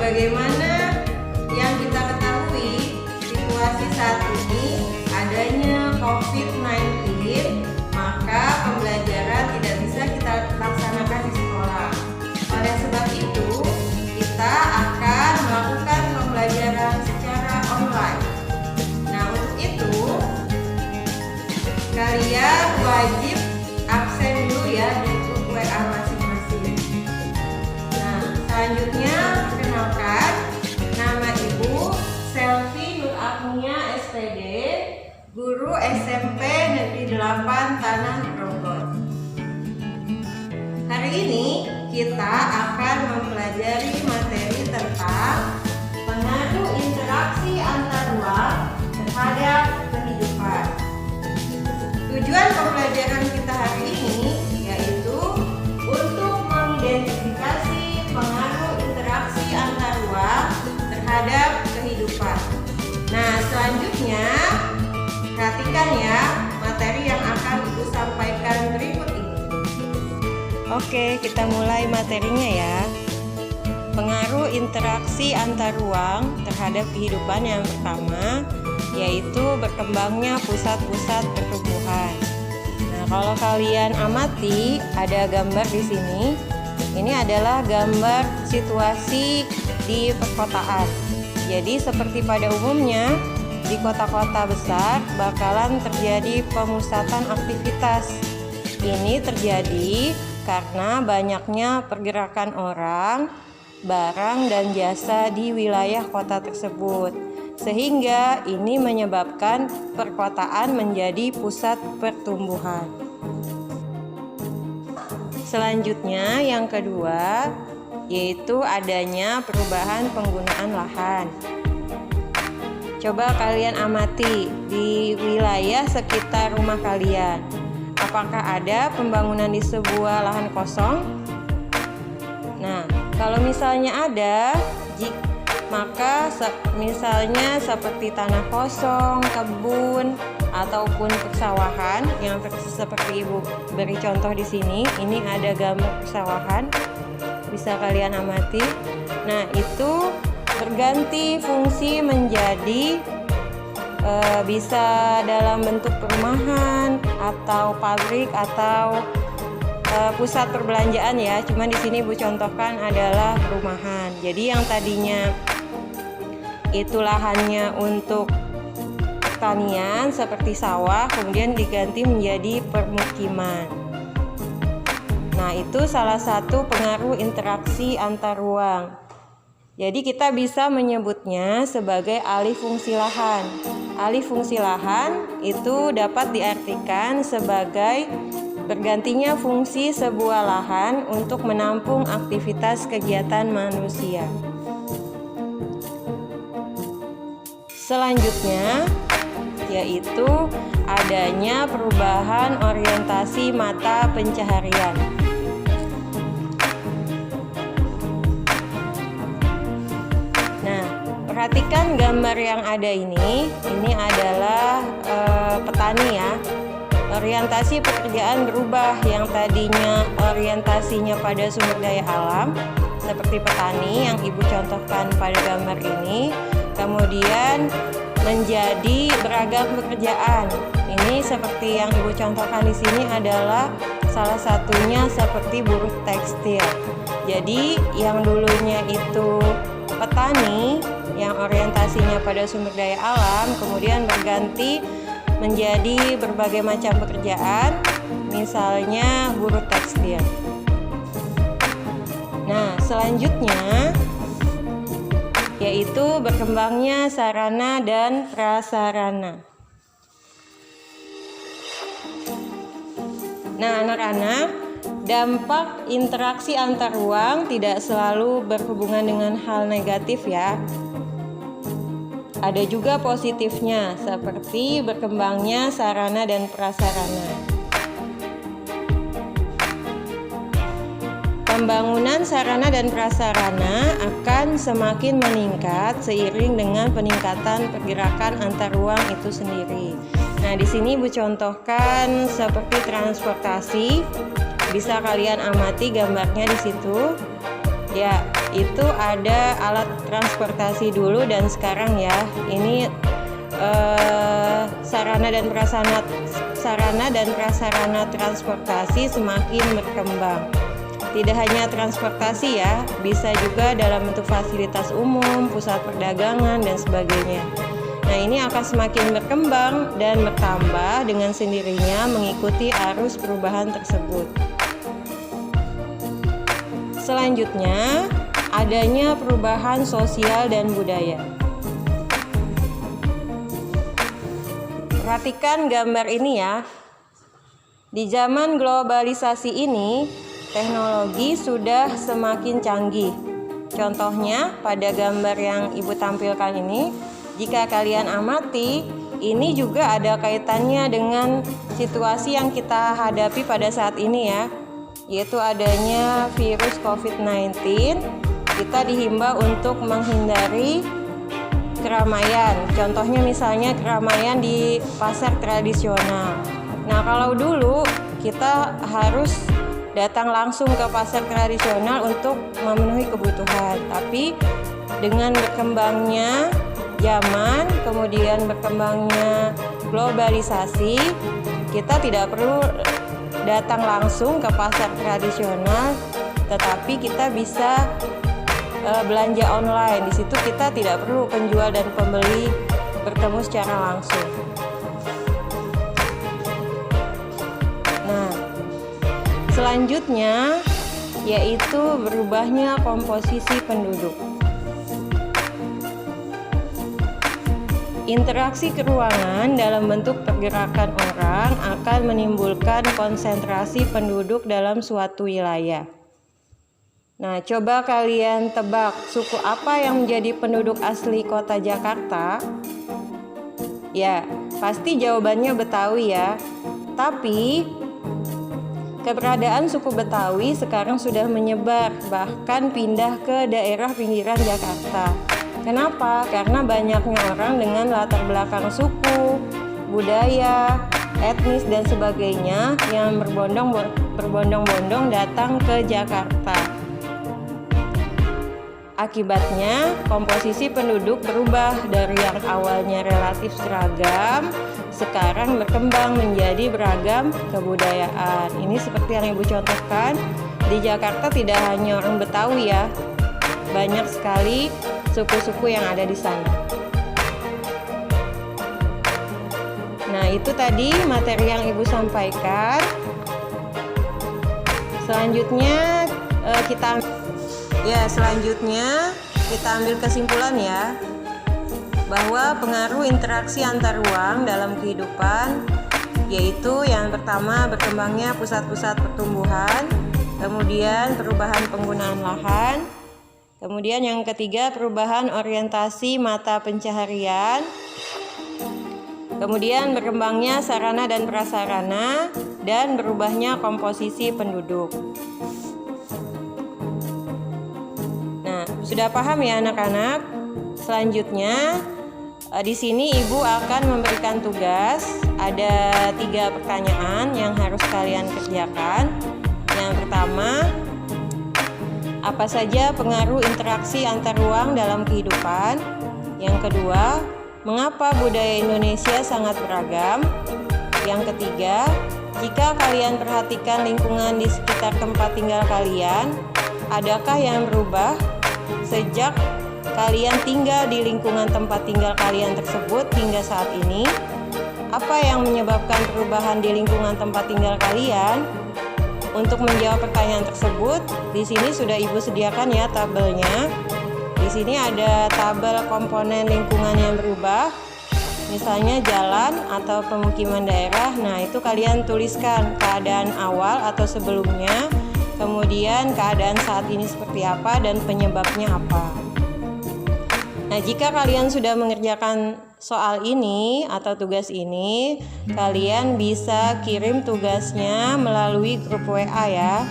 sebagaimana yang kita ketahui, situasi saat ini adanya COVID-19, maka pembelajaran tidak bisa kita laksanakan di sekolah. Oleh sebab itu, kita akan melakukan pembelajaran secara online. Nah, untuk itu kalian wajib absen dulu ya di grup WA masing-masing. Nah, selanjutnya perkenalkan, nama Ibu Selvi Nur Agnia SPD, guru SMP Negeri 8 Tanah Grogol. Hari ini kita akan mempelajari materi tentang pengaruh interaksi antar ruang terhadap kehidupan. Tujuan pembelajaran kita hari ini yaitu untuk mengidentifikasi pengaruh interaksi antar ruang terhadap kehidupan. Nah, selanjutnya perhatikan ya materi yang akan Ibu sampaikan berikut ini. Oke, kita mulai materinya ya. Pengaruh interaksi antar ruang terhadap kehidupan yang pertama yaitu berkembangnya pusat-pusat pertumbuhan. Nah, kalau kalian amati ada gambar di sini. Ini adalah gambar situasi di perkotaan. Jadi seperti pada umumnya di kota-kota besar bakalan terjadi pemusatan aktivitas. Ini terjadi karena banyaknya pergerakan orang, barang, dan jasa di wilayah kota tersebut. Sehingga ini menyebabkan perkotaan menjadi pusat pertumbuhan. Selanjutnya yang kedua yaitu adanya perubahan penggunaan lahan. Coba kalian amati di wilayah sekitar rumah kalian. Apakah ada pembangunan di sebuah lahan kosong? Nah, kalau misalnya ada, maka misalnya seperti tanah kosong, kebun, ataupun persawahan yang seperti Ibu beri contoh di sini. Ini ada gambar persawahan, bisa kalian amati. Nah, itu berganti fungsi menjadi bisa dalam bentuk perumahan atau pabrik atau pusat perbelanjaan ya. Cuman di sini Ibu contohkan adalah perumahan. Jadi yang tadinya itu lahannya untuk pertanian seperti sawah, kemudian diganti menjadi permukiman. Nah, itu salah satu pengaruh interaksi antar ruang. Jadi kita bisa menyebutnya sebagai alih fungsi lahan. Alih fungsi lahan itu dapat diartikan sebagai bergantinya fungsi sebuah lahan untuk menampung aktivitas kegiatan manusia. Selanjutnya yaitu adanya perubahan orientasi mata pencaharian. Nah, perhatikan gambar yang ada ini adalah petani ya. Orientasi pekerjaan berubah, yang tadinya orientasinya pada sumber daya alam seperti petani yang Ibu contohkan pada gambar ini, kemudian menjadi beragam pekerjaan. Ini seperti yang Ibu contohkan di sini adalah salah satunya seperti buruh tekstil. Jadi yang dulunya itu petani yang orientasinya pada sumber daya alam, kemudian berganti menjadi berbagai macam pekerjaan, misalnya buruh tekstil. Nah, selanjutnya yaitu berkembangnya sarana dan prasarana. Nah, anak-anak, dampak interaksi antar ruang tidak selalu berhubungan dengan hal negatif ya. Ada juga positifnya, seperti berkembangnya sarana dan prasarana. Pembangunan sarana dan prasarana akan semakin meningkat seiring dengan peningkatan pergerakan antar ruang itu sendiri. Nah, di sini Ibu contohkan seperti transportasi. Bisa kalian amati gambarnya di situ. Ya, itu ada alat transportasi dulu dan sekarang ya. Ini sarana dan prasarana transportasi semakin berkembang. Tidak hanya transportasi ya, bisa juga dalam bentuk fasilitas umum, pusat perdagangan dan sebagainya. Nah, ini akan semakin berkembang dan bertambah dengan sendirinya mengikuti arus perubahan tersebut. Selanjutnya, adanya perubahan sosial dan budaya. Perhatikan gambar ini ya. Di zaman globalisasi ini, teknologi sudah semakin canggih. Contohnya pada gambar yang Ibu tampilkan ini, jika kalian amati, ini juga ada kaitannya dengan situasi yang kita hadapi pada saat ini ya, yaitu adanya virus COVID-19. Kita dihimbau untuk menghindari keramaian. Contohnya misalnya keramaian di pasar tradisional. Nah, kalau dulu kita harus datang langsung ke pasar tradisional untuk memenuhi kebutuhan. Tapi dengan berkembangnya zaman, kemudian berkembangnya globalisasi, kita tidak perlu datang langsung ke pasar tradisional, tetapi kita bisa belanja online. Di situ kita tidak perlu penjual dan pembeli bertemu secara langsung. Nah, selanjutnya yaitu berubahnya komposisi penduduk. Interaksi keruangan dalam bentuk pergerakan orang akan menimbulkan konsentrasi penduduk dalam suatu wilayah. Nah, coba kalian tebak suku apa yang menjadi penduduk asli kota Jakarta? Ya, pasti jawabannya Betawi ya. Tapi keberadaan suku Betawi sekarang sudah menyebar, bahkan pindah ke daerah pinggiran Jakarta. Kenapa? Karena banyaknya orang dengan latar belakang suku, budaya, etnis dan sebagainya yang berbondong-bondong datang ke Jakarta. Akibatnya, komposisi penduduk berubah dari yang awalnya relatif seragam, sekarang berkembang menjadi beragam kebudayaan. Ini seperti yang Ibu contohkan, di Jakarta tidak hanya orang Betawi ya, banyak sekali suku-suku yang ada di sana. Nah, itu tadi materi yang Ibu sampaikan. Selanjutnya kita ambil kesimpulan ya, bahwa pengaruh interaksi antar ruang dalam kehidupan, yaitu yang pertama berkembangnya pusat-pusat pertumbuhan, kemudian perubahan penggunaan lahan, kemudian yang ketiga perubahan orientasi mata pencaharian, kemudian berkembangnya sarana dan prasarana, dan berubahnya komposisi penduduk. Nah, sudah paham ya anak-anak? Selanjutnya di sini Ibu akan memberikan tugas. Ada 3 pertanyaan yang harus kalian kerjakan. Yang pertama, apa saja pengaruh interaksi antar ruang dalam kehidupan? Yang kedua, mengapa budaya Indonesia sangat beragam? Yang ketiga, jika kalian perhatikan lingkungan di sekitar tempat tinggal kalian, adakah yang berubah sejak kalian tinggal di lingkungan tempat tinggal kalian tersebut hingga saat ini? Apa yang menyebabkan perubahan di lingkungan tempat tinggal kalian? Untuk menjawab pertanyaan tersebut, di sini sudah Ibu sediakan ya tabelnya. Di sini ada tabel komponen lingkungan yang berubah, misalnya jalan atau pemukiman daerah. Nah, itu kalian tuliskan keadaan awal atau sebelumnya, kemudian keadaan saat ini seperti apa dan penyebabnya apa. Nah, jika kalian sudah mengerjakan soal ini atau tugas ini, kalian bisa kirim tugasnya melalui grup WA ya.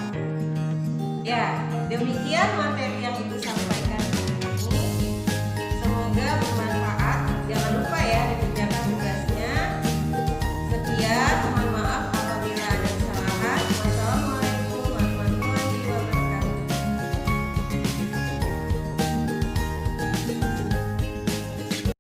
Ya, demikian materi